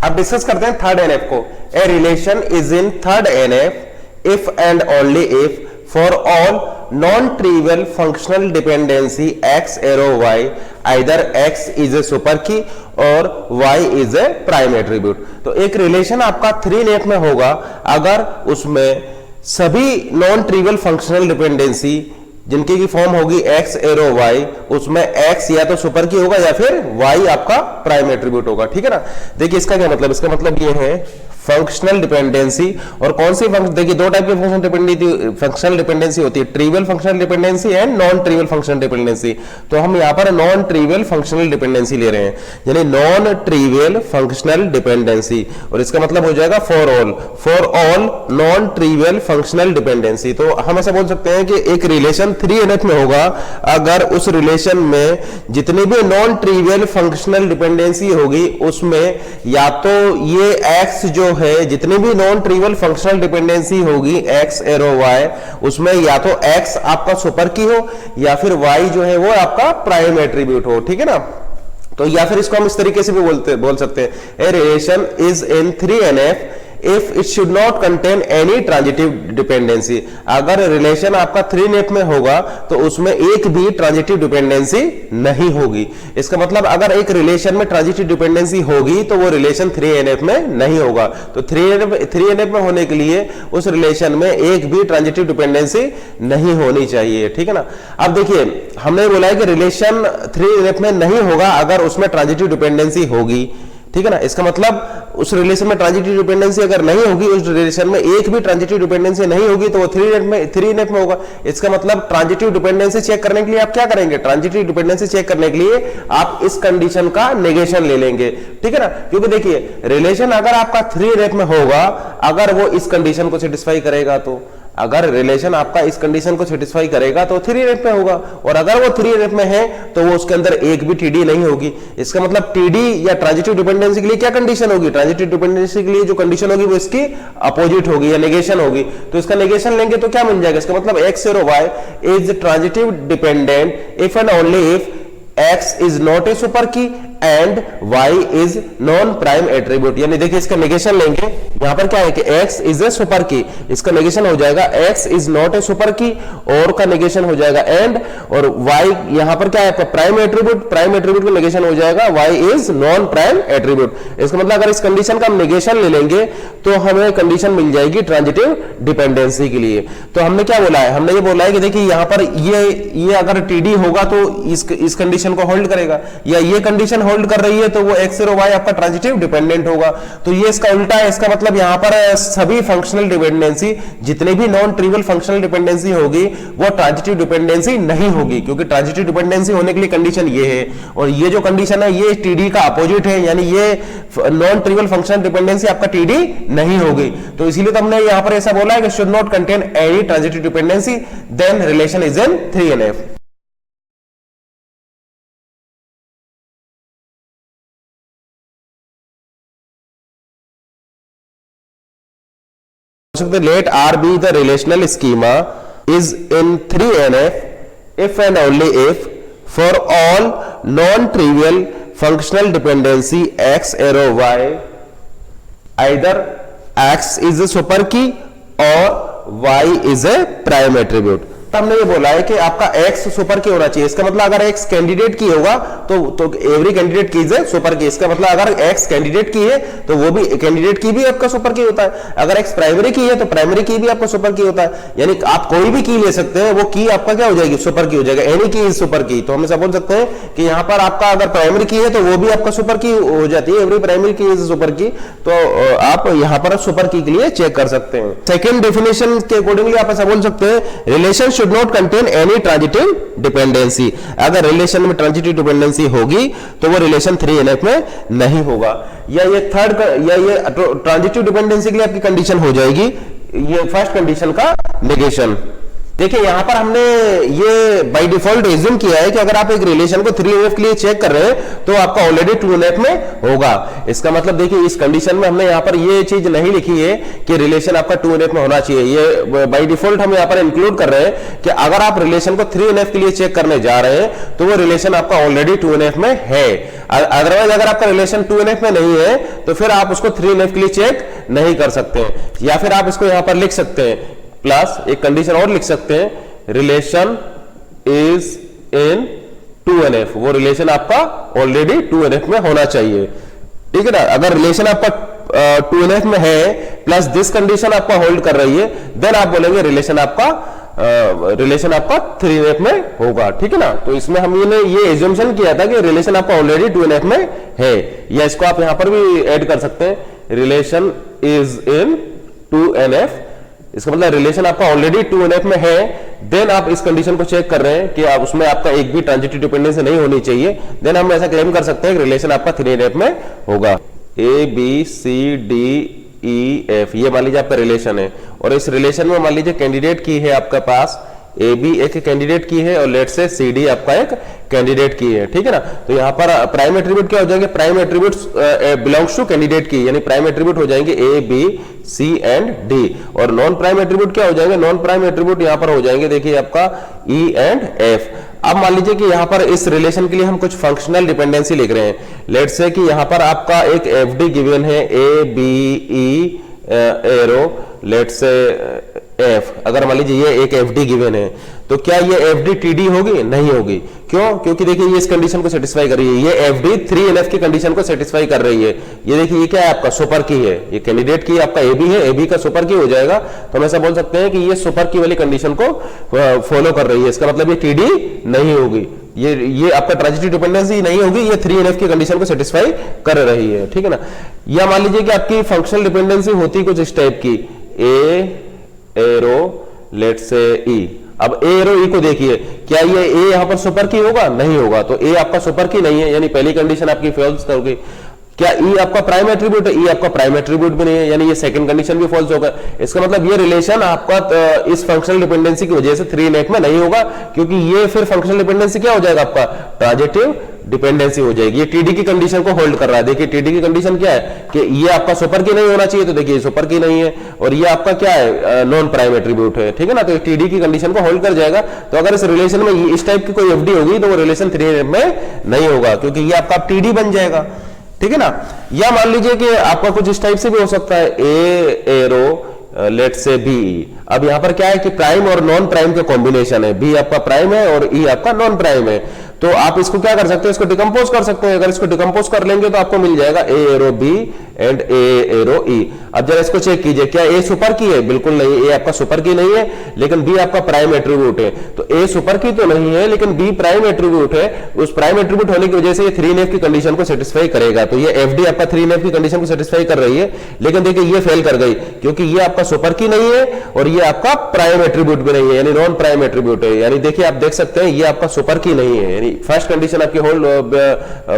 अब डिस्कस करते हैं थर्ड एनएफ को। A relation is in third NF if and only if for all non trivial functional dependency X arrow Y either X is a super key or Y is a prime attribute. तो एक relation आपका 3NF में होगा अगर उसमें सभी non trivial functional dependency जिनकी की फॉर्म होगी एक्स एरो वाई, उसमें एक्स या तो सुपर की होगा या फिर वाई आपका प्राइम एट्रीब्यूट होगा। ठीक है ना। देखिए इसका क्या मतलब, इसका मतलब ये है फंक्शनल डिपेंडेंसी। और कौन सी देखिए दो टाइप की फंक्शनल डिपेंडेंसी होती है, trivial functional dependency and non trivial functional dependency. तो हम यहां पर नॉन ट्रिवियल फंक्शनल डिपेंडेंसी ले रहे हैं, यानी नॉन ट्रिवियल फंक्शनल डिपेंडेंसी, और इसका मतलब हो जाएगा for all non trivial functional dependency. तो हम ऐसा बोल सकते हैं कि एक रिलेशन 3NF में होगा अगर उस रिलेशन में जितनी भी नॉन ट्रिवियल फंक्शनल डिपेंडेंसी होगी उसमें या तो ये एक्स जो है, जितनी भी नॉन ट्रिवियल फंक्शनल डिपेंडेंसी होगी एक्स एरो वाई, उसमें या तो एक्स आपका सुपर की हो या फिर वाई जो है वो आपका प्राइम एट्रीब्यूट हो। ठीक है ना। तो या फिर इसको हम इस तरीके से भी बोल सकते हैं, a relation is in 3NF if it should not contain any transitive dependency. अगर रिलेशन आपका 3NF में होगा तो उसमें एक भी ट्रांजिटिव डिपेंडेंसी नहीं होगी। इसका मतलब अगर एक रिलेशन में ट्रांजिटिव डिपेंडेंसी होगी तो वो रिलेशन 3NF में नहीं होगा। तो 3NF में होने के लिए उस रिलेशन में एक भी ट्रांजिटिव डिपेंडेंसी नहीं होनी चाहिए। ठीक है ना। अब देखिए हमने बोला है कि रिलेशन 3NF में नहीं होगा अगर उसमें ट्रांजिटिव डिपेंडेंसी होगी। ठीक है ना। इसका मतलब उस रिलेशन में ट्रांजिटिव डिपेंडेंसी अगर नहीं होगी, उस रिलेशन में एक भी ट्रांजिटिव डिपेंडेंसी नहीं होगी तो वो 3NF में होगा। इसका मतलब ट्रांजिटिव डिपेंडेंसी चेक करने के लिए आप क्या करेंगे, ट्रांजिटिव डिपेंडेंसी चेक करने के लिए आप इस कंडीशन का नेगेशन ले लेंगे। ठीक है ना। क्योंकि देखिए रिलेशन अगर आपका 3NF में होगा अगर वो इस कंडीशन को सेटिस्फाई करेगा, तो अगर रिलेशन आपका इस कंडीशन को सेटिस्फाई करेगा तो 3NF में होगा, और अगर वो 3NF में है तो वो उसके अंदर एक भी TD नहीं होगी। इसका मतलब TD या ट्रांजिटिव डिपेंडेंसी के लिए क्या कंडीशन होगी, ट्रांजिटिव डिपेंडेंसी के लिए जो कंडीशन होगी वो इसकी अपोजिट होगी या नेगेशन होगी। तो इसका नेगेशन लेंगे तो क्या मिल जाएगा, इसका मतलब X arrow Y is transitive dependent if and only if X is not a super key and y is non prime attribute. यानी देखिए इसका नेगेशन लेंगे, यहां पर क्या है कि x इज ए सुपर की, इसका नेगेशन हो जाएगा x is not a super key, और का नेगेशन हो जाएगा एंड, और y यहां पर क्या है प्राइम एट्रीब्यूट, प्राइम एट्रीब्यूट का नेगेशन हो जाएगा y is non prime attribute. इसका मतलब अगर इस कंडीशन का हम नेगेशन ले लेंगे तो हमें कंडीशन मिल जाएगी ट्रांजिटिव डिपेंडेंसी के लिए। तो हमने क्या बोला है, हमने ये बोला है कि देखिए यहां पर ये अगर TD होगा तो इस कंडीशन को होल्ड करेगा, या ये कंडीशन होल्ड कर रही है तो वो एक्स एरो वाई आपका ट्रांजिटिव डिपेंडेंट होगा। तो ये इसका उल्टा है, इसका मतलब यहां पर सभी फंक्शनल डिपेंडेंसी जितने भी नॉन ट्रिवियल फंक्शनल डिपेंडेंसी होगी वो ट्रांजिटिव डिपेंडेंसी नहीं होगी, क्योंकि ट्रांजिटिव डिपेंडेंसी होने के लिए कंडीशन ये है, और ये जो कंडीशन है ये TD का अपोजिट है, यानी ये नॉन ट्रिवियल फंक्शनल डिपेंडेंसी आपका TD नहीं होगी। तो इसीलिए तो हमने यहां पर ऐसा बोला है कि should not contain any transitive dependency then relation is in 3NF। Let R be the relational schema is in 3NF if and only if for all non-trivial functional dependency x arrow y either x is a super key or y is a prime attribute। तो हमने ये बोला है कि आपका x super की होना चाहिए। इसका मतलब अगर x कैंडिडेट की होगा तो एवरी कैंडिडेट की है सुपर की। इसका मतलब अगर x कैंडिडेट की है तो वो भी कैंडिडेट की भी आपका सुपर की होता है। अगर x प्राइमरी की है तो प्राइमरी की भी आपका सुपर की होता है। यानी आप कोई भी की ले सकते हैं, वो की आपका क्या हो जाएगी, सुपर की हो जाएगा। एनी की इज सुपर की। तो हम ऐसा बोल सकते हैं कि यहाँ पर आपका अगर प्राइमरी की है तो वो भी आपका सुपर की हो जाती है, एवरी प्राइमरी की इज सुपर की। तो आप यहाँ पर सुपर की के लिए चेक कर सकते हैं। सेकेंड डेफिनेशन के अकॉर्डिंगली आप ऐसा बोल सकते हैं, relation should not contain any transitive dependency. अगर रिलेशन में ट्रांजिटिव डिपेंडेंसी होगी तो वो रिलेशन 3NF में नहीं होगा। या ये थर्ड या ये ट्रांजिटिव डिपेंडेंसी के लिए आपकी कंडीशन हो जाएगी ये फर्स्ट कंडीशन का नेगेशन। देखिए यहां पर हमने ये बाय डिफॉल्ट एज्यूम किया है कि अगर आप एक रिलेशन को 3NF के लिए चेक कर रहे हैं तो आपका ऑलरेडी 2NF में होगा। इसका मतलब देखिए इस कंडीशन में हमने यहां पर ये चीज नहीं लिखी है कि रिलेशन आपका 2NF में होना चाहिए। ये बाय डिफॉल्ट हम यहां पर इंक्लूड कर रहे हैं कि अगर आप रिलेशन को 3NF के लिए चेक करने जा रहे हैं तो वो रिलेशन आपका ऑलरेडी 2NF में है। अदरवाइज अगर आपका रिलेशन 2NF में नहीं है तो फिर आप उसको 3NF के लिए चेक नहीं कर सकते, या फिर आप इसको यहां पर लिख सकते हैं प्लस एक कंडीशन और लिख सकते हैं, रिलेशन इज इन 2NF, वो रिलेशन आपका ऑलरेडी 2NF में होना चाहिए। ठीक है ना, अगर रिलेशन आपका 2NF में है प्लस दिस कंडीशन आपका होल्ड कर रही है, देन आप बोलेंगे रिलेशन आपका 3NF में होगा। ठीक है ना, तो इसमें हमने ये एज्यूम्पशन किया था कि रिलेशन आपका ऑलरेडी 2NF में है, या इसको आप यहां पर भी ऐड कर सकते हैं, रिलेशन इज इन 2NF। इसका मतलब रिलेशन आपका ऑलरेडी 2NF में है, देन आप इस कंडीशन को चेक कर रहे हैं कि आप उसमें आपका एक भी ट्रांजिटिव डिपेंडेंसी नहीं होनी चाहिए, देन हम ऐसा क्लेम कर सकते हैं कि रिलेशन आपका 3NF में होगा। ABCDEF ये मान लीजिए आपका रिलेशन है, और इस रिलेशन में मान लीजिए कैंडिडेट की है आपके पास AB एक कैंडिडेट की है और लेट से CD आपका एक कैंडिडेट की है। ठीक है ना, तो यहाँ पर प्राइम एट्रीब्यूट क्या हो जाएंगे, prime attributes belongs to candidate key, यानी प्राइम एट्रीब्यूट हो जाएंगे A B C and D, और नॉन प्राइम एट्रीब्यूट क्या हो जाएंगे, नॉन प्राइम एट्रीब्यूट यहाँ पर हो जाएंगे देखिए आपका E एंड F। अब मान लीजिए कि यहाँ पर इस रिलेशन के लिए हम कुछ फंक्शनल डिपेंडेंसी लिख रहे हैं, लेट से कि यहाँ पर आपका एक FD गिवन है ABE एरो लेट से F, अगर मान लीजिए ये एक FD गिवन है तो क्या ये FD TD होगी, नहीं होगी। क्यों, क्योंकि देखिए ये इस कंडीशन को सेटिस्फाई कर रही है, ये FD 3NF की कंडीशन को सेटिस्फाई कर रही है। ये देखिए ये क्या है आपका सुपर की है, ये कैंडिडेट की आपका AB है, AB का सुपर की हो जाएगा, तो हम ऐसा बोल सकते हैं कि ये सुपर की वाली कंडीशन को फॉलो कर रही है। इसका मतलब ये TD नहीं होगी, ये आपका ट्रांजिटिव डिपेंडेंसी नहीं होगी, ये 3NF की कंडीशन को सेटिस्फाई कर रही है। ठीक है ना, या मान लीजिए कि आपकी फंक्शनल डिपेंडेंसी होती कुछ इस टाइप की, A एरो लेट से E। अब A एरो E को देखिए, क्या ये A यहां पर सुपर की होगा, नहीं होगा, तो A आपका सुपर की नहीं है, यानी पहली कंडीशन आपकी फॉल्स होगी। क्या E आपका प्राइम एट्रीब्यूट है, E आपका प्राइम एट्रीब्यूट भी नहीं है, यानी ये सेकंड कंडीशन भी फॉल्स होगा। इसका मतलब ये रिलेशन आपका इस फंक्शनल डिपेंडेंसी की वजह से 3NF में नहीं होगा, क्योंकि ये फिर फंक्शनल डिपेंडेंसी क्या हो जाएगा आपका ट्रांजिटिव डिपेंडेंसी हो जाएगी। ये TD की कंडीशन को होल्ड कर रहा है। देखिए TD की कंडीशन क्या है कि ये आपका सुपर की नहीं होना चाहिए, तो देखिए सुपर की नहीं है, और ये आपका क्या है नॉन प्राइम एट्रीब्यूट है। ठीक है ना, तो TD की कंडीशन को होल्ड कर जाएगा। तो अगर इस रिलेशन में इस टाइप की कोई FD होगी तो वो रिलेशन 3NF में नहीं होगा, क्योंकि ये आपका TD बन जाएगा। ठीक है ना, या मान लीजिए कि आपका कुछ इस टाइप से भी हो सकता है, A एरो लेट से BE। अब यहां पर क्या है कि प्राइम और नॉन प्राइम के कॉम्बिनेशन है, B आपका प्राइम है और E आपका नॉन प्राइम है, तो आप इसको क्या कर सकते हैं, इसको डिकम्पोज कर सकते हैं। अगर इसको डिकम्पोज कर लेंगे तो आपको मिल जाएगा A arrow B and A arrow E। अब जरा इसको चेक कीजिए, क्या A सुपर की है, बिल्कुल नहीं, A आपका सुपर की नहीं है, लेकिन B आपका प्राइम एट्रीब्यूट है। तो A सुपर की तो नहीं है लेकिन B प्राइम एट्रीब्यूट है, उस प्राइम एट्रीब्यूट होने की वजह से ये 3NF की कंडीशन को सेटिस्फाई करेगा। तो ये FD आपका 3NF की कंडीशन को सेटिस्फाई कर रही है, लेकिन देखिए ये फेल कर गई, क्योंकि ये आपका सुपर की नहीं है और ये आपका प्राइम एट्रीब्यूट भी नहीं है, यानी नॉन प्राइम एट्रीब्यूट है। यानी देखिए आप देख सकते हैं ये आपका सुपर की नहीं है, यानी फर्स्ट कंडीशन आपकी होल्ड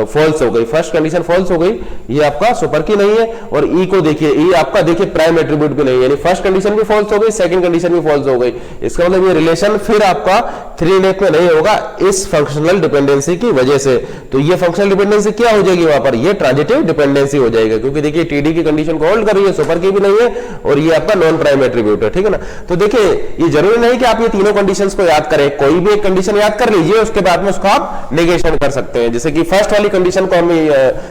फॉल्स हो गई, फर्स्ट कंडीशन फॉल्स हो गई, ये आपका सुपर की नहीं है। और E को देखिए, E आपका देखिए प्राइम एट्रीब्यूट भी नहीं है, यानी फर्स्ट कंडीशन भी फॉल्स हो गई, सेकंड कंडीशन भी फॉल्स हो गई। इसका मतलब ये रिलेशन फिर आपका 3NF में नहीं होगा इस फंक्शनल डिपेंडेंसी की वजह से। तो ये फंक्शनल डिपेंडेंसी क्या हो जाएगी वहां पर, ये ट्रांजिटिव डिपेंडेंसी हो जाएगा, क्योंकि देखिए TD की कंडीशन को होल्ड कर रही है, सुपर की भी नहीं है, और ये आपका नॉन प्राइम एट्रीब्यूट है। ठीक है ना, तो देखिए ये जरूरी नहीं कि आप ये तीनों कंडीशंस को याद करें, कोई भी एक कंडीशन याद कर लीजिए, उसके बाद में उसको आप नेगेशन कर सकते हैं। जैसे कि फर्स्ट वाली कंडीशन को हम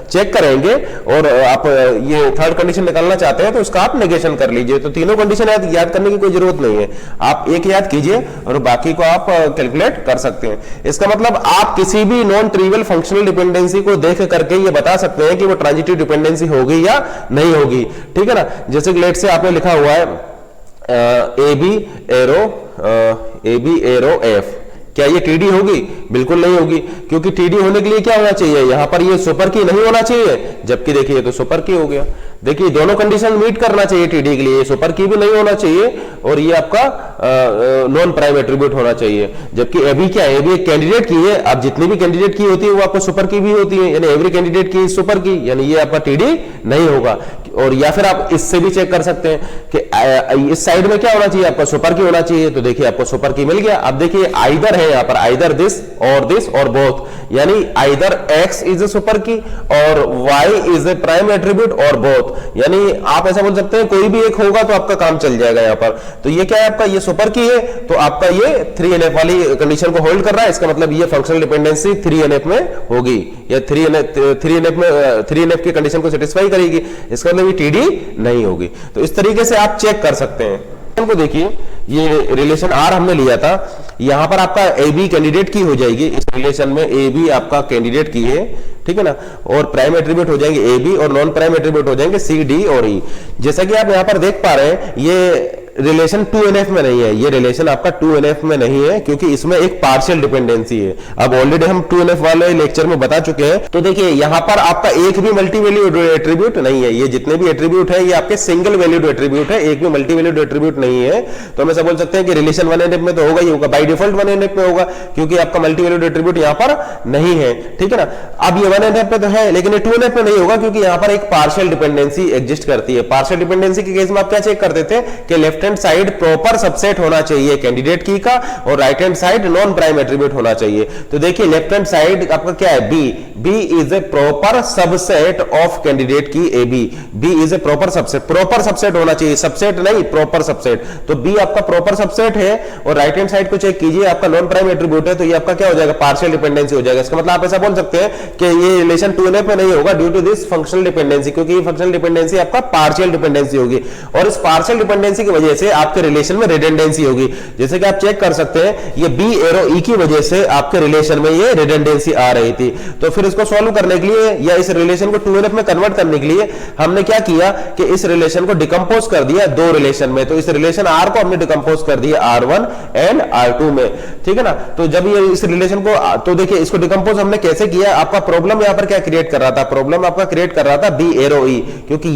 चेक करेंगे और आप ये थर्ड कंडीशन निकालना चाहते हैं तो उसका आप नेगेशन कर लीजिए। तो तीनों कंडीशन याद करने की कोई जरूरत नहीं है, आप एक याद कीजिए और बाकी को आप कैलकुलेट कर सकते हैं। इसका मतलब आप किसी भी नॉन ट्रिवियल फंक्शनल डिपेंडेंसी को देख करके ये बता सकते हैं कि वो ट्रांजिटिव डिपेंडेंसी होगी या नहीं होगी। ठीक है ना, जैसे कि लेट से आपने लिखा हुआ है AB एरो F, क्या ये TD होगी, बिल्कुल नहीं होगी, क्योंकि TD होने के लिए क्या होना चाहिए, यहां पर ये सुपर की नहीं होना चाहिए, जबकि देखिए तो सुपर की हो गया। देखिए दोनों कंडीशन मीट करना चाहिए TD के लिए, सुपर की भी नहीं होना चाहिए और ये आपका नॉन प्राइम एट्रीब्यूट होना चाहिए, जबकि AB क्या है, AB एक कैंडिडेट की है। अब जितनी भी कैंडिडेट की होती है वो आपको सुपर की भी होती है, यानी एवरी कैंडिडेट की सुपर की, यानी ये आपका TD नहीं होगा। और या फिर आप इससे भी चेक कर सकते हैं कि इस साइड में क्या होना चाहिए, आपका सुपर की होना चाहिए। तो देखिए आपको सुपर की मिल गया। अब देखिए आइदर है यहाँ पर, आइदर दिस और बोथ, यानी either x is a super key और y is a prime attribute और बोथ, यानी आप ऐसा बोल सकते हैं कोई भी एक होगा तो आपका काम चल जाएगा यहाँ पर। तो ये क्या है आपका, ये सुपर की है तो आपका ये 3NF वाली कंडीशन को होल्ड कर रहा है, इसका मतलब ये फंक्शनल डिपेंडेंसी 3NF में होगी, या 3NF की कंडीशन को सेटिस्फाई करेगी, इसका मतलब ये TD नहीं होगी। तो इस तरीके से आप चेक कर सकते हैं। को देखिए ये रिलेशन R हमने लिया था, यहां पर आपका AB कैंडिडेट की हो जाएगी, इस रिलेशन में AB आपका कैंडिडेट की है, ठीक है ना, और प्राइम एट्रीब्यूट हो जाएंगे AB और नॉन प्राइम एट्रीब्यूट हो जाएंगे C, D और E। जैसा कि आप यहां पर देख पा रहे हैं ये रिलेशन 2NF में नहीं है, ये रिलेशन आपका 2NF में नहीं है क्योंकि इसमें एक पार्शियल डिपेंडेंसी है। अब ऑलरेडी हम 2NF वाले लेक्चर में बता चुके हैं। तो देखिए यहां पर आपका एक भी मल्टी वैल्यूड एट्रीब्यूट नहीं है, ये जितने भी एट्रीब्यूट है ये आपके सिंगल वैल्यूड एट्रीब्यूट है, एक भी मल्टी वैल्यूड एट्रीब्यूट नहीं है। तो हम ऐसा बोल सकते हैं कि रिलेशन 1NF में तो होगा ही होगा, बाई डिफॉल्ट 1NF में होगा क्योंकि आपका मल्टी वैल्यूड एट्रीब्यूट यहां पर नहीं है, ठीक है ना। अब ये 1NF में तो है लेकिन ये 2NF में नहीं होगा क्योंकि यहां पर एक पार्शियल डिपेंडेंसी एग्जिस्ट करती है। पार्शियल डिपेंडेंसी के केस में आप क्या चेक करते थे कि left hand side proper subset होना चाहिए कैंडिडेट की का और right hand side non prime attribute होना चाहिए। तो देखिए लेफ्ट हैंड साइड आपका क्या है, B is a proper subset of candidate key AB, B is a proper subset होना चाहिए, सबसेट नहीं प्रॉपर सबसेट। तो बी आपका प्रॉपर सबसेट है और राइट हैंड साइड को चेक कीजिए आपका नॉन प्राइम एट्रीब्यूट है, तो ये आपका क्या हो जाएगा, पार्शियल डिपेंडेंसी हो जाएगा। इसका मतलब आप ऐसा बोल सकते हैं कि ये रिलेशन 2NF में नहीं होगा due to this functional dependency, क्योंकि ये फंक्शनल डिपेंडेंसी आपका पार्शियल डिपेंडेंसी होगी और इस पार्शियल डिपेंडेंसी की वजह से आपके रिलेशन में रिडंडेंसी होगी। जैसे कि आप चेक कर सकते हैं ये B एरो E की वजह से आपके रिलेशन में ये रिडंडेंसी आ रही थी। तो फिर इसको सॉल्व करने के लिए या इस रिलेशन को 2NF में कन्वर्ट करने के लिए हमने क्या किया कि इस रिलेशन को डिकम्पोज कर दिया दो रिलेशन में। तो इस रिलेशन R को हमने डिकम्पोज कर दिया R1 एंड R2 में, ठीक है ना। तो जब ये इस रिलेशन को, तो देखिए इसको डिकम्पोज हमने कैसे किया, आपका प्रॉब्लम यहां पर क्या क्रिएट कर रहा था, प्रॉब्लम आपका क्रिएट कर रहा था B एरो E, क्योंकि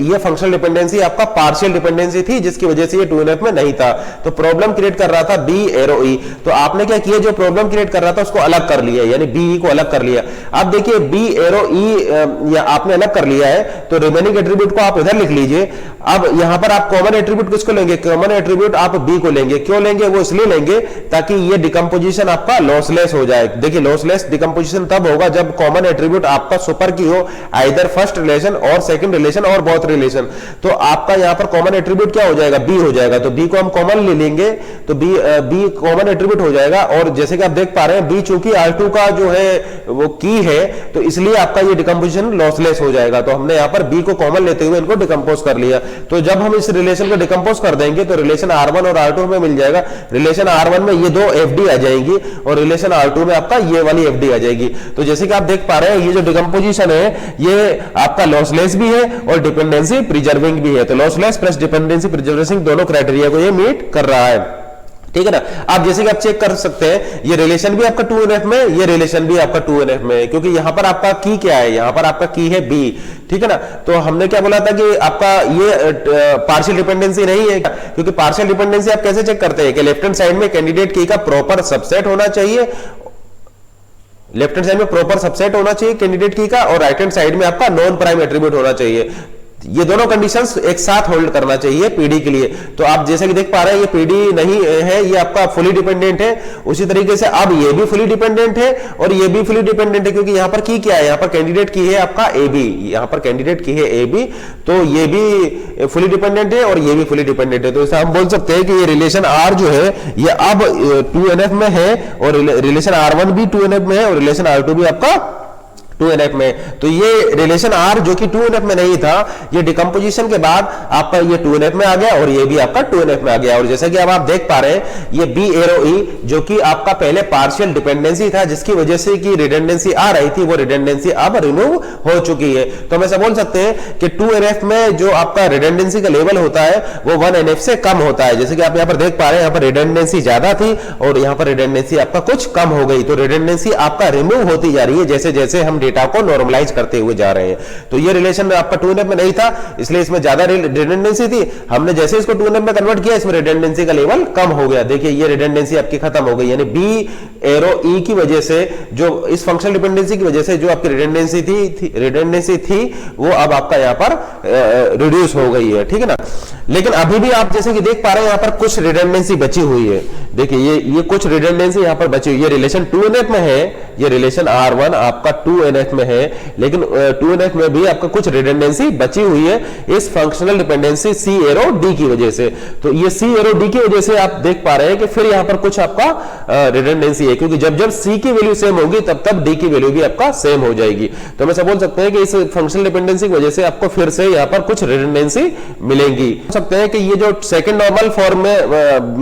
ये फंक्शनल डिपेंडेंसी आपका पार्शियल डिपेंडेंसी थी जिसकी वजह से ये 2NF में नहीं था। तो प्रॉब्लम क्रिएट कर रहा था B एरो E, तो आपने क्या किया, जो प्रॉब्लम क्रिएट कर रहा था उसको अलग कर लिया, यानी BE को अलग कर लिया। अब देखिए B एरो E या आपने अलग कर लिया है तो रिमेनिंग एट्रीब्यूट को आप इधर लिख लीजिए। अब यहां पर आप कॉमन एट्रीब्यूट किसको लेंगे, कॉमन एट्रीब्यूट आप B को लेंगे। क्यों लेंगे, वो इसलिए लेंगे ताकि ये डिकम्पोजिशन आपका लॉसलेस हो जाए। देखिए लॉसलेस डिकम्पोजिशन तब होगा जब कॉमन एट्रीब्यूट आपका सुपर की हो, आइदर फर्स्ट रिलेशन और सेकंड रिलेशन और बोथ रिलेशन। तो आपका यहां पर कॉमन एट्रीब्यूट क्या हो जाएगा, B हो जाएगा। तो B को हम कॉमन ले लेंगे तो B कॉमन एट्रीब्यूट हो जाएगा। और जैसे कि आप देख पा रहे हैं B चूंकि R2 का जो है वो की है तो इसलिए आपका ये डिकम्पोजिशन लॉसलेस हो जाएगा। तो हमने यहां पर B को कॉमन लेते हुए इनको डिकम्पोज कर लिया। तो जब हम इस रिलेशन को डिकम्पोज कर देंगे तो रिलेशन R1 और R2 में मिल जाएगा। रिलेशन R1 में ये दो FD आ जाएंगी और रिलेशन R2 में आपका ये वाली FD आ जाएगी। तो जैसे कि आप देख पा रहे हैं ये जो डिकम्पोजिशन है ये आपका लॉसलेस भी है और डिपेंडेंसी प्रिजर्विंग भी है। तो लॉसलेस प्लस डिपेंडेंसी प्रिजर्विंग दोनों क्राइटेरिया को ये मीट कर रहा है, ठीक है ना। अब जैसे कि आप चेक कर सकते हैं ये रिलेशन भी आपका 2NF में, ये रिलेशन भी आपका 2NF में है, क्योंकि यहां पर आपका की क्या है, यहां पर आपका की है B, ठीक है ना। तो हमने क्या बोला था कि आपका ये पार्शियल डिपेंडेंसी नहीं है, क्योंकि पार्शियल डिपेंडेंसी आप कैसे चेक करते हैं कि लेफ्ट हैंड साइड में कैंडिडेट की का प्रॉपर सबसेट होना चाहिए, लेफ्ट हैंड साइड में प्रॉपर सबसेट होना चाहिए कैंडिडेट की का और राइट हैंड साइड में आपका नॉन प्राइम एट्रीब्यूट होना चाहिए। ये दोनों कंडीशंस एक साथ होल्ड करना चाहिए पीडी के लिए। तो आप जैसे कि देख पा रहे हैं ये पीडी नहीं है, ये आपका फुली डिपेंडेंट है। उसी तरीके से अब ये भी फुली डिपेंडेंट है और ये भी फुली डिपेंडेंट है, क्योंकि यहां पर की क्या है, यहां पर कैंडिडेट की है आपका AB, यहां पर कैंडिडेट की है AB, तो ये भी फुली डिपेंडेंट है और ये भी फुली डिपेंडेंट है। तो इसे हम बोल सकते हैं कि ये रिलेशन R जो है ये अब 2NF में है और रिलेशन R1 भी 2NF में है और रिलेशन R2 भी आपका 2NF में। तो ये रिलेशन R जो कि 2NF में नहीं था, ये डिकम्पोजिशन के बाद आपका ये 2NF में आ गया और ये भी आपका 2NF में आ गया। और जैसा कि अब आप देख पा रहे हैं ये B एरो E जो कि आपका पहले पार्शियल डिपेंडेंसी था जिसकी वजह से कि रिडंडेंसी आ रही थी, वो रिडंडेंसी अब रिमूव हो चुकी है। तो हम ऐसा बोल सकते हैं कि 2NF में जो आपका रिडंडेंसी का लेवल होता है वो 1NF से कम होता है। जैसे कि आप यहाँ पर देख पा रहे हैं यहाँ पर रिडंडेंसी ज्यादा थी और यहाँ पर रिडंडेंसी आपका कुछ कम हो गई। तो रिडंडेंसी आपका रिमूव होती जा रही है जैसे जैसे हम डेटा को नॉर्मलाइज करते हुए जा रहे हैं। तो ये रिलेशन आपका 2NF में नहीं था, इसलिए इसमें ज्यादा रिडंडेंसी थी। हमने जैसे इसको 2NF में कन्वर्ट किया, इसमें रिडंडेंसी का लेवल कम हो गया। देखिए ये रिडंडेंसी आपकी खत्म हो गई, यानी बी एरो ई की वजह से, जो इस फंक्शनल डिपेंडेंसी की वजह से जो आपकी रिडंडेंसी थी वो अब आपका यहाँ पर रिड्यूस हो गई है, ठीक है ना। लेकिन अभी भी आप जैसे कि देख पा रहे हैं यहाँ पर कुछ रिडंडेंसी बची हुई है। देखिए ये कुछ रिडंडेंसी यहाँ पर बची हुई है। ये रिलेशन 2NF में है, ये रिलेशन R1 आपका 2NF में है, लेकिन 2NF में भी आपका कुछ रिडंडेंसी बची हुई है इस functional dependency C arrow D की वजह से। तो ये C एरो D की वजह से आप देख पा रहे हैं कि फिर यहाँ पर कुछ आपका रिडंडेंसी है, क्योंकि जब जब C की वैल्यू सेम होगी तब तब D की वैल्यू भी आपका सेम हो जाएगी। तो हम ऐसा बोल सकते हैं कि इस फंक्शनल डिपेंडेंसी की वजह से आपको फिर से यहाँ पर कुछ रिडंडेंसी मिलेगी। सकते हैं कि ये जो सेकंड नॉर्मल फॉर्म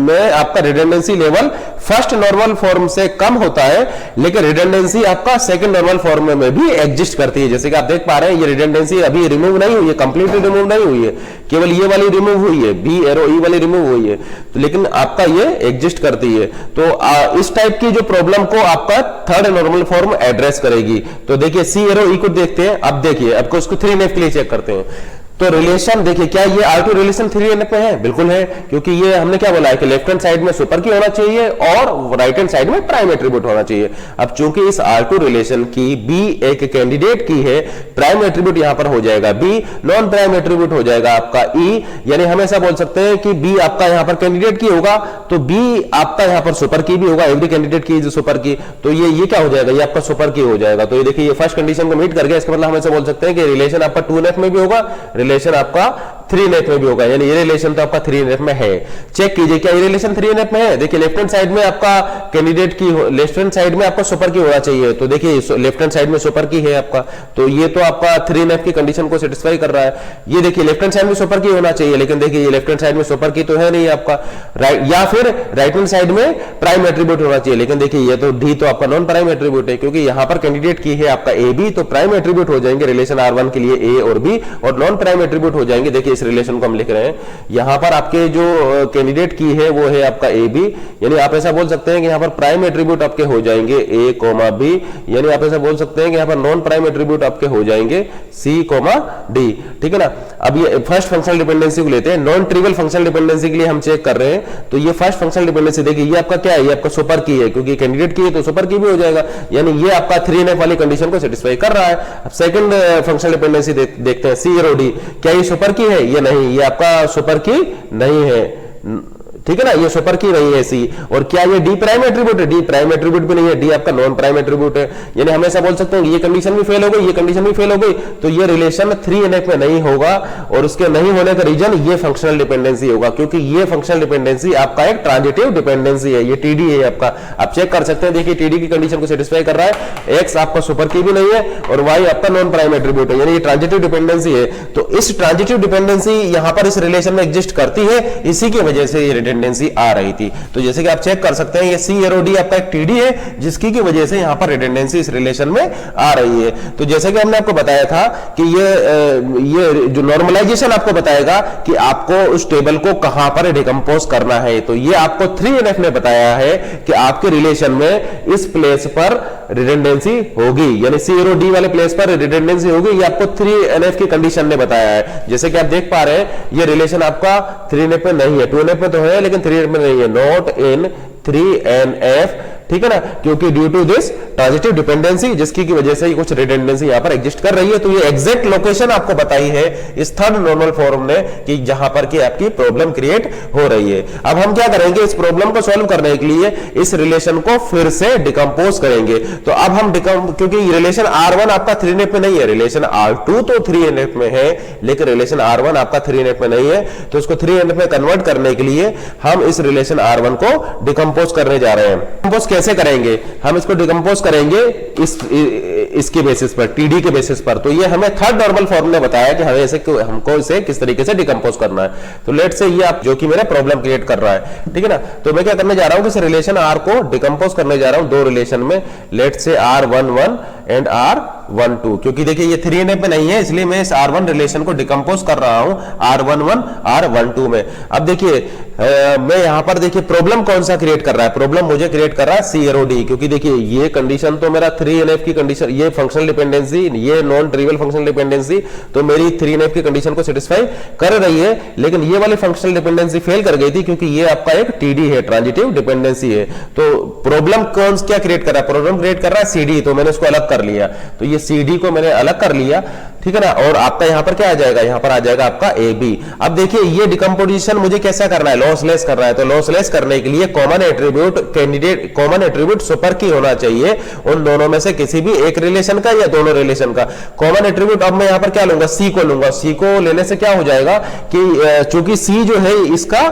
में आपका redundancy level first normal form से कम होता है, लेकिन रिडंडेंसी आपका सेकंड नॉर्मल फॉर्म में भी एग्जिस्ट करती है। जैसे कि आप देख पा रहे हैं ये रिडंडेंसी अभी रिमूव नहीं हुई है, कंप्लीटली रिमूव नहीं हुई है, केवल ये वाली रिमूव हुई है, बी एरो ई वाली रिमूव हुई है, तो लेकिन आपका ये एग्जिस्ट करती है। तो इस टाइप की जो प्रॉब्लम को आपका थर्ड नॉर्मल फॉर्म एड्रेस करेगी। तो देखिए सी एरो ई को देखते हैं, अब देखिए आपको उसको 3NF के लिए चेक करते हैं। तो रिलेशन देखिए, क्या ये R2 रिलेशन 3NF में है? बिल्कुल है, क्योंकि ये हमने क्या बोला है कि लेफ्ट हैंड साइड में सुपर की होना चाहिए और राइट हैंड साइड में प्राइम एट्रीब्यूट होना चाहिए। अब चूंकि इस R2 रिलेशन की B एक कैंडिडेट की है, प्राइम एट्रीब्यूट यहां पर हो जाएगा B, नॉन प्राइम एट्रीब्यूट हो जाएगा आपका E, यानी हम ऐसा बोल सकते हैं कि B आपका यहां पर कैंडिडेट की होगा तो B आपका यहां पर सुपर की भी होगा, एवरी कैंडिडेट की इज सुपर की, तो ये क्या हो जाएगा, ये आपका सुपर की हो जाएगा। तो ये देखिए ये फर्स्ट कंडीशन को मीट कर गया, इसका मतलब हम ऐसा बोल सकते हैं कि रिलेशन आपका 2NF में भी होगा, रिलेशन आपका 3NF में भी होगा, यानी ये रिलेशन तो आपका 3NF में है। चेक कीजिए क्या ये रिलेशन 3NF में है। देखिए लेफ्ट हैंड साइड में आपका कैंडिडेट की, लेफ्ट हैंड साइड में आपका सुपर की होना चाहिए, तो देखिए लेफ्ट हैंड साइड में सुपर की है आपका, तो ये तो आपका 3NF की कंडीशन को सेटिस्फाई कर रहा है। ये देखिए लेफ्ट हैंड साइड में सुपर की होना चाहिए, लेकिन देखिए ये लेफ्ट हैंड साइड में सुपर की तो है नहीं आपका, राइट, या फिर राइट हैंड साइड में प्राइम एट्रीब्यूट होना चाहिए, लेकिन देखिए ये तो डी तो आपका नॉन प्राइम एट्रीब्यूट है, क्योंकि यहां पर कैंडिडेट की है आपका AB, तो प्राइम एट्रीब्यूट हो जाएंगे रिलेशन R1 के लिए A और B, और नॉन प्राइम एट्रीब्यूट हो जाएंगे। देखिए इस रिलेशन को हम लिख रहे हैं, यहां पर आपके जो कैंडिडेट की है वो है आपका AB, यानी आप ऐसा बोल सकते हैं कि यहां पर प्राइम एट्रीब्यूट आपके हो जाएंगे A, B, यानी आप ऐसा बोल सकते हैं कि यहां पर नॉन प्राइम एट्रीब्यूट आपके हो जाएंगे C, D, ठीक है ना। अब ये फर्स्ट फंक्शनल डिपेंडेंसी को लेते हैं, नॉन ट्रिवियल फंक्शनल डिपेंडेंसी के लिए हम चेक कर रहे हैं। तो ये फर्स्ट फंक्शनल डिपेंडेंसी देखिए ये आपका क्या है, ये आपका सुपर की है, क्योंकि कैंडिडेट की है तो सुपर की भी हो जाएगा, यानी ये आपका 3NF वाली कंडीशन को सेटिस्फाई कर रहा है। अब सेकंड फंक्शनल डिपेंडेंसी देखते हैं, C एरो D, क्या ये सुपर की है? ये नहीं, ये आपका सुपर की नहीं है, ठीक है ना, ये सुपर की नहीं है C। और क्या ये D प्राइम एट्रीब्यूट है? D प्राइम एट्रीब्यूट भी नहीं है, D आपका नॉन प्राइम एट्रीब्यूट है, यानी हम ऐसा बोल सकते हैं ये कंडीशन भी फेल हो गई, ये कंडीशन भी फेल हो गई, तो ये रिलेशन 3NF में नहीं होगा, और उसके नहीं होने का रीजन ये फंक्शनल डिपेंडेंसी होगा, क्योंकि ये फंक्शनल डिपेंडेंसी आपका एक ट्रांजिटिव डिपेंडेंसी है, ये TD है आपका। आप चेक कर सकते हैं, देखिए TD की कंडीशन को सेटिस्फाई कर रहा है, X आपका सुपर की भी नहीं है और Y आपका नॉन प्राइम एट्रीब्यूट है, यानी ये ट्रांजिटिव डिपेंडेंसी है। तो इस ट्रांजिटिव डिपेंडेंसी यहां पर इस रिलेशन में एग्जिस्ट करती है, इसी की वजह से ये रिडंडेंसी आ रही थी। तो जैसे कि आप चेक कर सकते हैं ये C एरो D आपका एक TD है, जिसकी की वजह से यहां पर रिडंडेंसी इस रिलेशन में आ रही है। तो जैसे कि हमने आपको बताया था कि ये जो नॉर्मलाइजेशन आपको बताएगा कि आपको उस टेबल को कहां पर डिकम्पोज करना है, तो ये आपको 3NF ने बताया है कि आपके रिलेशन में इस प्लेस पर रिडंडेंसी होगी, यानी C एरो D वाले प्लेस पर रिडंडेंसी होगी, ये आपको 3NF की कंडीशन ने बताया है। जैसे कि आप देख पा रहे हैं ये रिलेशन आपका 3NF में नहीं है, 2NF में तो है लेकिन 3NF में नहीं है, नॉट इन 3NF, ठीक है ना, क्योंकि due to this transitive dependency, जिसकी की वजह से कुछ रिडंडेंसी यहां पर एग्जिस्ट कर रही है। तो ये एग्जैक्ट लोकेशन आपको बताई है इस थर्ड नॉर्मल फॉर्म ने कि जहां पर कि आपकी प्रॉब्लम क्रिएट हो रही है। अब हम क्या करेंगे, इस प्रॉब्लम को सॉल्व करने के लिए इस रिलेशन को फिर से डिकम्पोज करेंगे। तो अब हम क्योंकि रिलेशन R1 आपका 3NF में नहीं है, रिलेशन R2 तो 3NF में है, लेकिन रिलेशन R1 आपका 3NF में नहीं है, तो इसको 3NF में कन्वर्ट करने के लिए हम इस रिलेशन R1 को डिकम्पोज करने जा रहे हैं। डिकम्पोज कैसे करेंगे, हम इसको डिकम्पोज करेंगे इसके बेसिस पर, TD के बेसिस पर। तो ये हमें थर्ड नॉर्मल फॉर्म ने बताया कि हमको इसे किस तरीके से डिकम्पोज करना है। तो लेट से ये आप जो कि मेरा प्रॉब्लम क्रिएट कर रहा है, ठीक है ना, तो मैं क्या करने जा रहा हूं कि इस रिलेशन R को डिकम्पोज करने जा रहा हूं दो रिलेशन में, लेट से R11 एंड R12, क्योंकि देखिए ये 3NF में नहीं है, इसलिए मैं इस R1 रिलेशन को डिकम्पोज कर रहा हूं R11 R12 में। अब देखिए मैं यहाँ पर देखिए प्रॉब्लम कौन सा क्रिएट कर रहा है, प्रॉब्लम मुझे क्रिएट कर रहा है सी एरो डी, क्योंकि देखिए ये कंडीशन तो मेरा 3NF की कंडीशन, ये फंक्शनल डिपेंडेंसी, ये नॉन ट्रिवियल फंक्शनल डिपेंडेंसी तो मेरी 3NF की कंडीशन को सेटिस्फाई कर रही है, लेकिन ये वाली फंक्शनल डिपेंडेंसी फेल कर गई थी क्योंकि ये आपका एक टीडी है, ट्रांजिटिव डिपेंडेंसी है। तो प्रॉब्लम कौन क्या क्रिएट कर रहा है, प्रॉब्लम क्रिएट कर रहा है सीडी, तो मैंने इसको अलग कर लिया, तो ये सीडी को मैंने अलग कर लिया, ठीक है ना। और आपका यहाँ पर क्या आ जाएगा, यहाँ पर आ जाएगा आपका ए बी। अब देखिए ये डिकम्पोजिशन मुझे कैसा करना है, लॉसलेस करना है, तो लॉसलेस करने के लिए common attribute candidate, common attribute super की होना चाहिए उन दोनों में से किसी भी एक रिलेशन का या दोनों रिलेशन का कॉमन एट्रीब्यूट। अब मैं यहाँ पर क्या लूंगा, सी को लूंगा, सी को लेने से क्या हो जाएगा कि चूंकि सी जो है इसका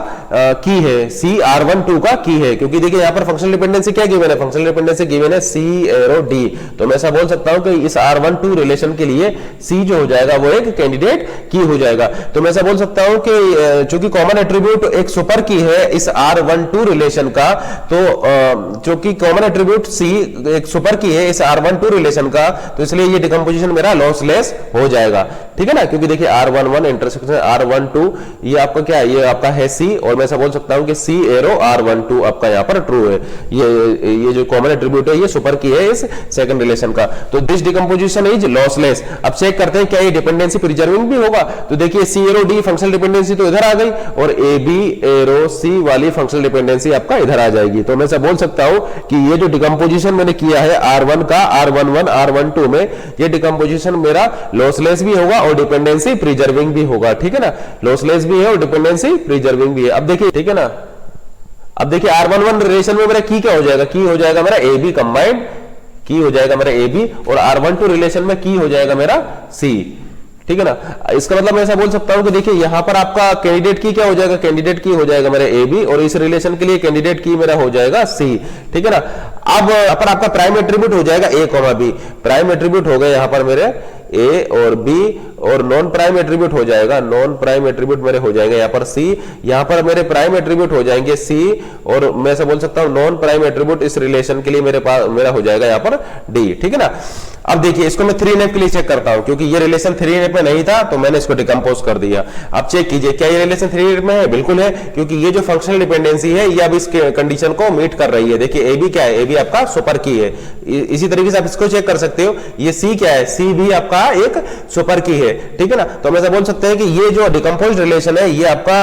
की है, सी R12 का की है, क्योंकि देखिए यहाँ पर फंक्शनल डिपेंडेंसी क्या गिवन है, फंक्शनल डिपेंडेंसी गिवन है सी एरो डी, तो मैं ऐसा बोल सकता हूं कि इस R12 रिलेशन के लिए सी जो हो जाएगा वो एक कैंडिडेट की हो जाएगा। तो मैं ऐसा बोल सकता हूं कि चूंकि कॉमन एट्रीब्यूट एक सुपर की है इस R12 रिलेशन का, तो चूंकि कॉमन एट्रीब्यूट सी एक सुपर की है इस R12 रिलेशन का, तो इसलिए ये डिकम्पोजिशन मेरा लॉसलेस हो जाएगा, ठीक है ना। क्योंकि देखिए R11 इंटरसेक्शन R12 ये आपका क्या है, ये आपका है सी, और मैं ऐसा बोल सकता हूं कि सी एरो R12 आपका यहाँ पर ट्रू है, ये जो कॉमन एट्रीब्यूट है ये सुपर की है इस सेकंड रिलेशन का, तो दिस डिकम्पोजिशन इज लॉसलेस। अब चेक करते हैं क्या ये डिपेंडेंसी प्रिजर्विंग भी होगा, तो देखिए सी एरो डी फंक्शनल डिपेंडेंसी तो इधर आ गई और ए बी एरो सी वाली फंक्शनल डिपेंडेंसी आपका इधर आ जाएगी। तो मैं ऐसा बोल सकता हूं कि ये जो डिकम्पोजिशन मैंने किया है R1 का R11 R12 में, ये डिकम्पोजिशन मेरा लॉसलेस भी होगा और डिपेंडेंसी प्रिजर्विंग भी होगा, ठीक है ना, लॉसलेस भी है और डिपेंडेंसी प्रिजर्विंग भी है। अब देखिए, ठीक है ना, अब देखिए R11 रिलेशन में मेरा की क्या हो जाएगा, की हो जाएगा मेरा ए बी कंबाइंड, की हो जाएगा मेरा ए बी, और R12 रिलेशन में की हो जाएगा मेरा सी, ठीक है ना। इसका मतलब मैं ऐसा बोल सकता हूं कि देखिए यहां पर आपका कैंडिडेट की क्या हो जाएगा, कैंडिडेट की हो जाएगा मेरा ए बी, और इस रिलेशन के लिए कैंडिडेट की मेरा हो जाएगा सी, ठीक है ना। अब पर आपका प्राइम एट्रीब्यूट हो जाएगा ए कॉमा बी, प्राइम एट्रीब्यूट हो गए यहां पर मेरे ए और बी, और नॉन प्राइम एट्रीब्यूट हो जाएगा, नॉन प्राइम एट्रीब्यूट मेरे हो जाएंगे यहाँ पर सी, यहाँ पर मेरे प्राइम एट्रीब्यूट हो जाएंगे सी, और मैं ऐसा बोल सकता हूँ नॉन प्राइम एट्रीब्यूट इस रिलेशन के लिए मेरे पास मेरा हो जाएगा यहाँ पर डी, ठीक है ना। अब देखिए इसको मैं 3NF के लिए चेक करता हूं, क्योंकि ये रिलेशन 3NF में नहीं था तो मैंने इसको डिकम्पोज कर दिया। अब चेक कीजिए क्या ये रिलेशन 3NF में है, बिल्कुल है, क्योंकि ये जो फंक्शनल डिपेंडेंसी है ये अब इस कंडीशन को मीट कर रही है। देखिए ए बी क्या है, ए बी आपका सुपर की है, इसी तरीके से आप इसको चेक कर सकते हो, ये सी क्या है, सी भी आपका एक सुपर की है, ठीक है ना। तो हम ऐसा बोल सकते हैं कि ये जो डिकम्पोज रिलेशन है ये आपका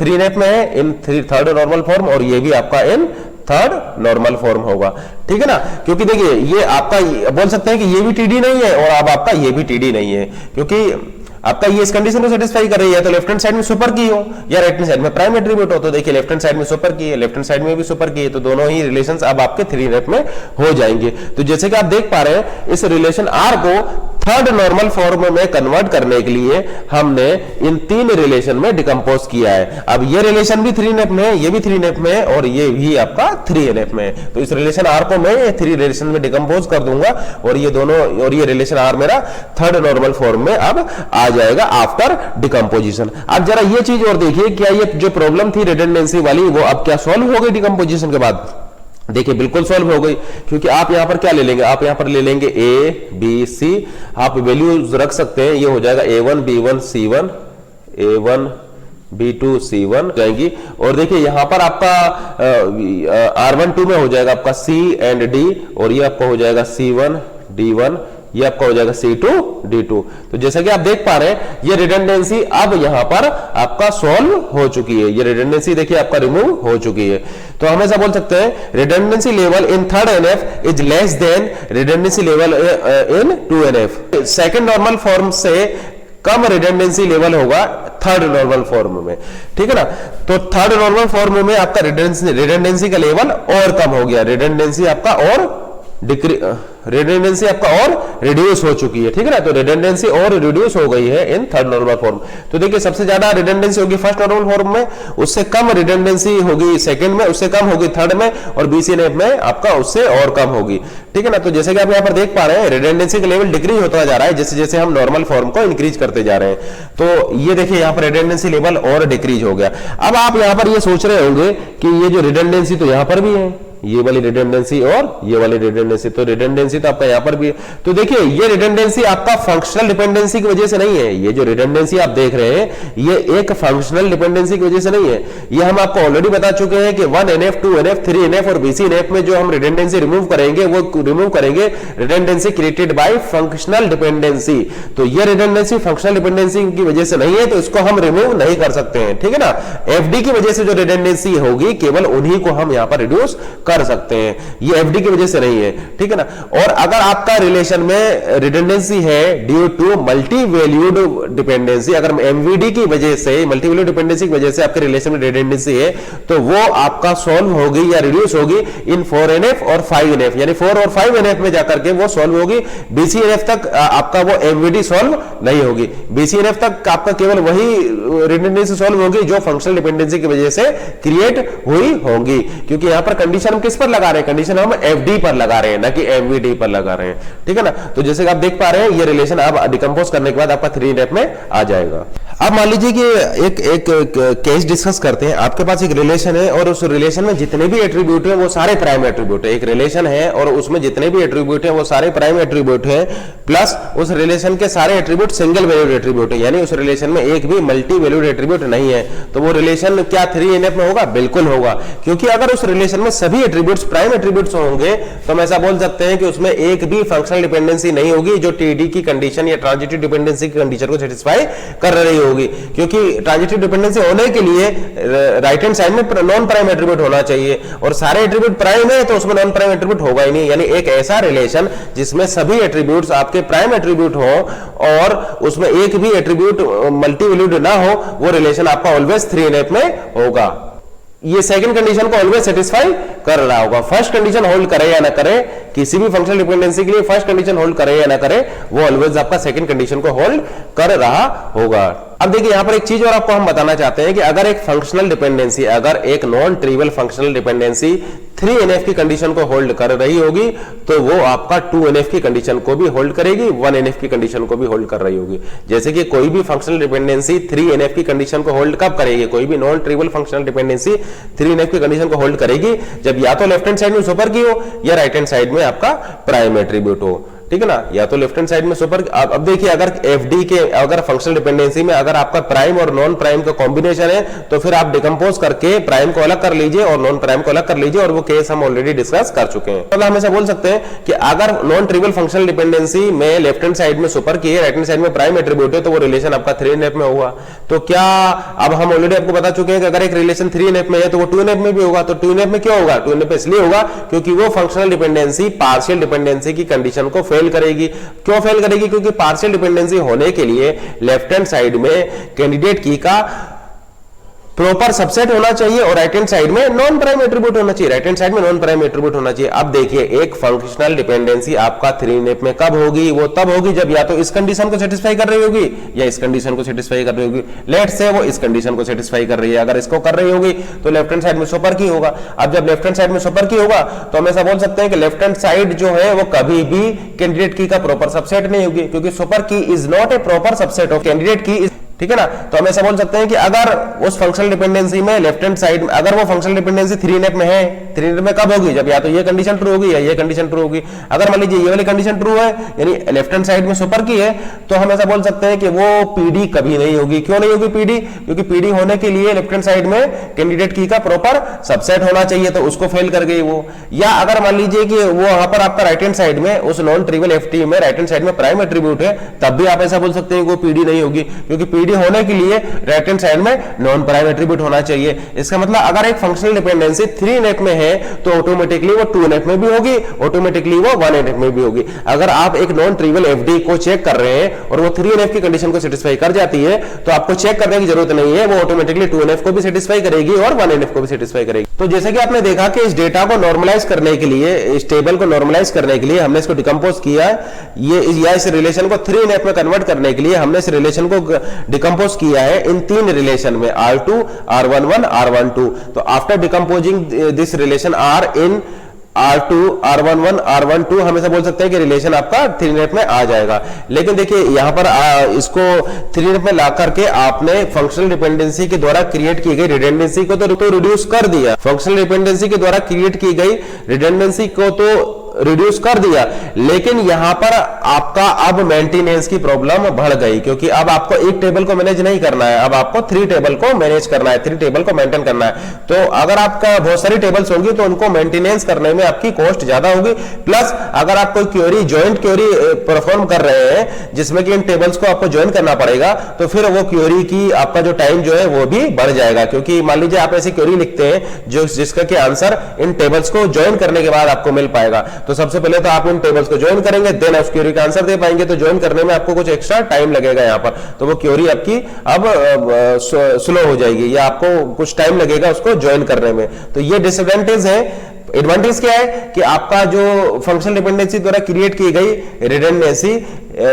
3NF में है इन थर्ड नॉर्मल फॉर्म, और ये भी आपका इन थर्ड नॉर्मल फॉर्म होगा, ठीक है ना। क्योंकि देखिए ये आपका बोल सकते हैं कि ये भी टीडी नहीं है और अब आपका ये भी टीडी नहीं है, क्योंकि आपका ये इस कंडीशन को सेटिस्फाई कर रही है, तो लेफ्ट हैंड साइड में सुपर की हो या राइट हैंड साइड में प्राइम एट्रीब्यूट हो, तो देखिए लेफ्ट हैंड साइड में सुपर की है, लेफ्ट हैंड साइड में भी सुपर की है, तो दोनों ही रिलेशंस अब आपके 3NF में हो जाएंगे। तो जैसे कि आप देख पा रहे हैं इस रिलेशन R को थर्ड नॉर्मल फॉर्म में कन्वर्ट करने के लिए हमने इन तीन रिलेशन में डिकम्पोज किया है। अब ये रिलेशन भी 3NF में है, ये भी 3NF में है, और ये भी आपका 3NF में है। तो इस रिलेशन R को मैं 3 रिलेशन में डिकम्पोज कर दूंगा, और ये दोनों, और ये रिलेशन R मेरा थर्ड नॉर्मल फॉर्म में अब आ जाएगा आफ्टर डिकम्पोजिशन। अब जरा ये चीज और देखिए, क्या ये जो प्रॉब्लम थी रिडंडेंसी वाली वो अब क्या सॉल्व हो गई डिकम्पोजिशन के बाद? देखिए बिल्कुल सॉल्व हो गई, क्योंकि आप यहां पर क्या ले लेंगे, आप यहां पर ले लेंगे ए बी सी, आप वैल्यूज रख सकते हैं, ये हो जाएगा A1 B1 C1, A1 B2 C1 जाएंगी, और देखिए यहां पर आपका R12 में हो जाएगा आपका C एंड D, और ये आपका हो जाएगा C1 D1, ये आपका हो जाएगा C2 D2। तो जैसा कि आप देख पा रहे हैं ये रिडंडेंसी अब यहां पर आपका सॉल्व हो चुकी है, ये रिडंडेंसी देखिए आपका रिमूव हो चुकी है। तो हम ऐसा बोल सकते हैं redundancy level in third NF is less than redundancy level in 2NF। Second normal form से कम रिडंडेंसी लेवल होगा थर्ड नॉर्मल फॉर्म में, ठीक है ना। तो थर्ड नॉर्मल फॉर्म में आपका रिडंडेंसी का लेवल और कम हो गया, रिडंडेंसी आपका और रिडंडेंसी आपका और रिड्यूस हो चुकी है, ठीक है ना। तो रिडंडेंसी और रिड्यूस हो गई है इन थर्ड नॉर्मल फॉर्म। तो देखिए सबसे ज्यादा रिडंडेंसी होगी फर्स्ट नॉर्मल फॉर्म में, उससे कम रिडंडेंसी होगी सेकंड में, उससे कम होगी थर्ड में, और BCNF में आपका उससे और कम होगी, ठीक है ना। तो जैसे कि आप यहाँ पर देख पा रहे हैं रिडंडेंसी का लेवल डिक्रीज होता जा रहा है जैसे जैसे हम नॉर्मल फॉर्म को इंक्रीज करते जा रहे हैं। तो ये देखिए यहाँ पर रिडंडेंसी लेवल और डिक्रीज हो गया। अब आप यहाँ पर ये सोच रहे होंगे कि ये जो रिडंडेंसी तो यहाँ पर भी है, ये वाली रिडंडेंसी और ये वाली रिडंडेंसी। तो रिडंडेंसी तो आपका यहां पर भी, तो देखिए ये रिडंडेंसी आपका फंक्शनल डिपेंडेंसी की वजह से नहीं है। ये जो रिडंडेंसी आप देख रहे हैं ये एक फंक्शनल डिपेंडेंसी की वजह से नहीं है। ये हम आपको ऑलरेडी बता चुके हैं कि 1NF 2NF 3NF और BCNF में जो हम रिडंडेंसी रिमूव करेंगे वो रिमूव करेंगे redundancy created by functional dependency. तो ये रिडंडेंसी फंक्शनल डिपेंडेंसी की वजह से नहीं है, तो इसको हम रिमूव नहीं कर सकते हैं, ठीक है ना। FD की वजह से जो रिडंडेंसी होगी केवल उन्हीं को हम यहां पर रिड्यूस कर सकते हैं, ये FD की वजह से नहीं है, ठीक है ना। और अगर आपका रिलेशन में रिडंडेंसी है due to multi valued dependency, अगर MVD की वजह से मल्टी वैल्यूड डिपेंडेंसी की वजह से आपके रिलेशन में रिडंडेंसी है तो वो आपका सॉल्व होगी या रिड्यूस होगी इन 4NF और 5NF, यानी 4 और 5NF में जाकर के वो सॉल्व होगी। BCNF तक आपका वो MVD सॉल्व नहीं होगी, BCNF तक आपका केवल वही रिडंडेंसी सॉल्व होगी जो फंक्शनल डिपेंडेंसी की वजह से क्रिएट हुई होगी। क्योंकि यहां पर कंडीशन हम किस पर लगा रहे हैं, कंडीशन हम FD पर लगा रहे हैं ना कि MVD पर लगा रहे हैं, ठीक है ना। तो जैसे कि आप देख पा रहे हैं ये रिलेशन आप डिकम्पोज करने के बाद आपका 3NF में आ जाएगा। अब मान लीजिए कि एक केस डिस्कस करते हैं। आपके पास एक रिलेशन है और उस रिलेशन में जितने भी एट्रीब्यूट हैं वो सारे प्राइम एट्रीब्यूट है। एक रिलेशन है और उसमें जितने भी एट्रीब्यूट हैं वो सारे प्राइम एट्रीब्यूट हैं, प्लस उस रिलेशन के सारे एट्रीब्यूट सिंगल वैल्यूड एट्रीब्यूट है, यानी उस रिलेशन में एक भी मल्टी वैल्यूड एट्रीब्यूट नहीं है। तो वो रिलेशन क्या 3NF में होगा? बिल्कुल होगा, क्योंकि अगर उस रिलेशन में सभी एट्रीब्यूट्स प्राइम एट्रीब्यूट्स होंगे तो हम ऐसा बोल सकते हैं कि उसमें एक भी फंक्शनल डिपेंडेंसी नहीं होगी जो TD की कंडीशन या ट्रांजिटिव डिपेंडेंसी की कंडीशन को सेटिस्फाई कर रही होगी। क्योंकि ट्रांजिटिव डिपेंडेंसी होने के लिए राइट हैंड साइड में नॉन प्राइम एट्रीब्यूट होना चाहिए, और सारे एट्रीब्यूट प्राइम है तो उसमें नॉन प्राइम एट्रीब्यूट होगा ही नहीं। यानी एक ऐसा रिलेशन जिसमें सभी एट्रीब्यूट्स आपके प्राइम एट्रीब्यूट हो और उसमें एक भी एट्रीब्यूट मल्टी वैल्यूड ना हो, वो रिलेशन आपका ऑलवेज 3NF में होगा। ये सेकंड कंडीशन को ऑलवेज सेटिस्फाई कर रहा होगा। फर्स्ट कंडीशन होल्ड करे या ना करे, किसी भी फंक्शनल डिपेंडेंसी के लिए फर्स्ट कंडीशन होल्ड करे या ना करे, वो ऑलवेज आपका सेकंड कंडीशन को होल्ड कर रहा होगा। अब देखिए यहां पर एक चीज और आपको हम बताना चाहते हैं कि अगर एक फंक्शनल डिपेंडेंसी, अगर एक non trivial functional dependency 3NF की कंडीशन को होल्ड कर रही होगी तो वो आपका 2NF की कंडीशन को भी होल्ड करेगी, 1NF की कंडीशन को भी होल्ड कर रही होगी। जैसे कि कोई भी फंक्शनल डिपेंडेंसी 3NF की कंडीशन को होल्ड कब करेगी? कोई भी non trivial functional dependency 3NF की कंडीशन को होल्ड करेगी जब या तो लेफ्ट हैंड साइड में सुपर की हो या राइट हैंड साइड में आपका प्राइम एट्रीब्यूट हो, ठीक है ना। या तो लेफ्ट हैंड साइड में सुपर। अब देखिए अगर FD के अगर फंक्शनल डिपेंडेंसी में अगर आपका प्राइम और नॉन प्राइम का कॉम्बिनेशन है तो फिर आप डिकम्पोज करके प्राइम को अलग कर लीजिए और नॉन प्राइम को अलग कर लीजिए, और वो केस हम ऑलरेडी डिस्कस कर चुके हैं। तो हम ऐसा बोल सकते हैं कि अगर नॉन ट्रिवियल फंक्शनल डिपेंडेंसी में लेफ्ट हैंड साइड में सुपर की है, राइट हैंड साइड में प्राइम एट्रीब्यूट है, तो वो रिलेशन आपका 3NF में होगा। तो क्या अब हम ऑलरेडी आपको बता चुके हैं कि अगर एक रिलेशन 3NF में है तो वो 2NF में भी होगा। तो 2NF में क्यों होगा? 2NF में इसलिए होगा क्योंकि वो फंक्शनल डिपेंडेंसी पार्शियल डिपेंडेंसी की कंडीशन को फेल करेगी। क्यों फेल करेगी? क्योंकि पार्शियल डिपेंडेंसी होने के लिए लेफ्ट हैंड साइड में कैंडिडेट की का प्रॉपर सबसेट होना चाहिए और राइट हैंड साइड में नॉन प्राइम एट्रीब्यूट होना चाहिए, राइट हैंड साइड में नॉन प्राइम एट्रीब्यूट होना चाहिए। अब देखिए एक फंक्शनल डिपेंडेंसी आपका 3NF में कब होगी? वो तब होगी जब या तो इस कंडीशन को सेटिस्फाई कर रही होगी या इस कंडीशन को सेटिस्फाई कर रही होगी। लेट्स से वो इस कंडीशन को सेटिस्फाई कर रही है, अगर इसको कर रही होगी तो लेफ्ट हैंड साइड में सुपर की होगा। अब जब लेफ्ट हैंड साइड में सुपर की होगा तो हम ऐसा बोल सकते हैं कि लेफ्ट हैंड साइड जो है वो कभी भी कैंडिडेट की का प्रॉपर सबसेट नहीं होगी, क्योंकि सुपर की is not A proper subset of candidate की, ठीक है ना। तो हम ऐसा बोल सकते हैं कि अगर उस फंक्शनल डिपेंडेंसी में लेफ्ट हैंड साइड में अगर वो फंक्शनल डिपेंडेंसी 3NF में है, 3NF में कब होगी? जब या तो ये कंडीशन ट्रू होगी या ये कंडीशन ट्रू होगी। अगर मान लीजिए ये वाली कंडीशन ट्रू है यानी लेफ्ट हैंड साइड में सुपर की है, तो हम ऐसा बोल सकते हैं कि वो PD कभी नहीं होगी। क्यों नहीं होगी PD? क्योंकि PD होने के लिए लेफ्ट हैंड साइड में कैंडिडेट की का प्रॉपर सबसेट होना चाहिए, तो उसको फेल कर गई वो। या अगर मान लीजिए कि वो वहां पर आपका राइट हैंड साइड में उस नॉन ट्रिवियल FT में राइट हैंड साइड में प्राइम एट्रीब्यूट है, तब भी आप ऐसा बोल सकते हैं कि वो PD नहीं होगी, क्योंकि PD होने के लिए राइट हैंड साइड में नॉन प्राइम एट्रीब्यूट होना चाहिए। इसका मतलब अगर एक फंक्शनल डिपेंडेंसी 3NF में है तो ऑटोमेटिकली वो 2NF में भी होगी, ऑटोमेटिकली वो 1NF में भी होगी। अगर आप एक नॉन ट्रिवियल FD को चेक कर रहे हैं और वो 3NF की कंडीशन को सेटिस्फाई कर जाती है तो आपको चेक करने की जरूरत नहीं है, वो ऑटोमेटिकली 2NF को भी सेटिस्फाई करेगी और 1NF को भी सेटिस्फाई करेगी। तो जैसे कि आपने देखा कि इस डेटा को नॉर्मलाइज करने के लिए, इस टेबल को नॉर्मलाइज करने के लिए हमने इसको डिकम्पोज किया, इस रिलेशन को 3NF में कन्वर्ट करने के लिए हमने इस रिलेशन को डिकम्पोज किया है इन तीन रिलेशन में, R2, R11, R12। तो after decomposing this relation R in R2, R11, R12 हमेशा बोल सकते हैं कि रिलेशन आपका 3NF में आ जाएगा। लेकिन देखिए यहां पर इसको 3NF में ला करके आपने फंक्शनल डिपेंडेंसी के द्वारा क्रिएट की गई रिडंडेंसी को तो रिड्यूस कर दिया। फंक्शनल डिपेंडेंसी के द्वारा क्रिएट की गई रिडंडेंसी को तो रिड्यूस कर दिया, लेकिन यहां पर आपका अब मेंटेनेंस की प्रॉब्लम बढ़ गई, क्योंकि अब आपको एक टेबल को मैनेज नहीं करना है, अब आपको 3 टेबल को मैनेज करना है, 3 टेबल को मेंटेन करना है। तो अगर आपका बहुत सारी टेबल्स होंगी तो उनको मेंटेनेंस करने में आपकी कॉस्ट ज्यादा होगी। प्लस अगर आप कोई क्वेरी ज्वाइंट क्वेरी परफॉर्म कर रहे हैं जिसमें कि इन टेबल्स को आपको ज्वाइन करना पड़ेगा, तो फिर वो क्वेरी की आपका जो टाइम जो है वो भी बढ़ जाएगा। क्योंकि मान लीजिए आप ऐसी क्वेरी लिखते हैं जो जिसका कि आंसर इन टेबल्स को ज्वाइन करने के बाद आपको मिल पाएगा, तो सबसे पहले तो आप इन टेबल्स को ज्वाइन करेंगे, देन उस क्वेरी का आंसर दे पाएंगे। तो ज्वाइन करने में आपको कुछ एक्स्ट्रा टाइम लगेगा यहां पर, तो वो क्वेरी आपकी अब स्लो हो जाएगी या आपको कुछ टाइम लगेगा उसको ज्वाइन करने में। तो ये डिसएडवांटेज है। एडवांटेज क्या है कि आपका जो फंक्शनल डिपेंडेंसी द्वारा क्रिएट की गई रिडंडेंसी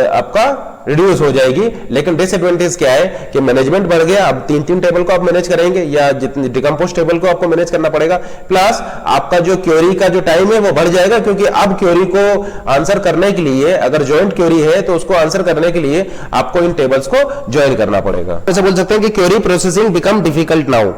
आपका रिड्यूस हो जाएगी। लेकिन डिसएडवांटेज क्या है कि मैनेजमेंट बढ़ गया, अब 3 टेबल को आप मैनेज करेंगे या जितनी डिकम्पोज टेबल को आपको मैनेज करना पड़ेगा। प्लस आपका जो क्वेरी का जो टाइम है वो बढ़ जाएगा, क्योंकि अब क्वेरी को आंसर करने के लिए अगर ज्वाइंट क्वेरी है तो उसको आंसर करने के लिए आपको इन टेबल्स को ज्वाइन करना पड़ेगा। ऐसे बोल सकते हैं कि query processing become difficult now.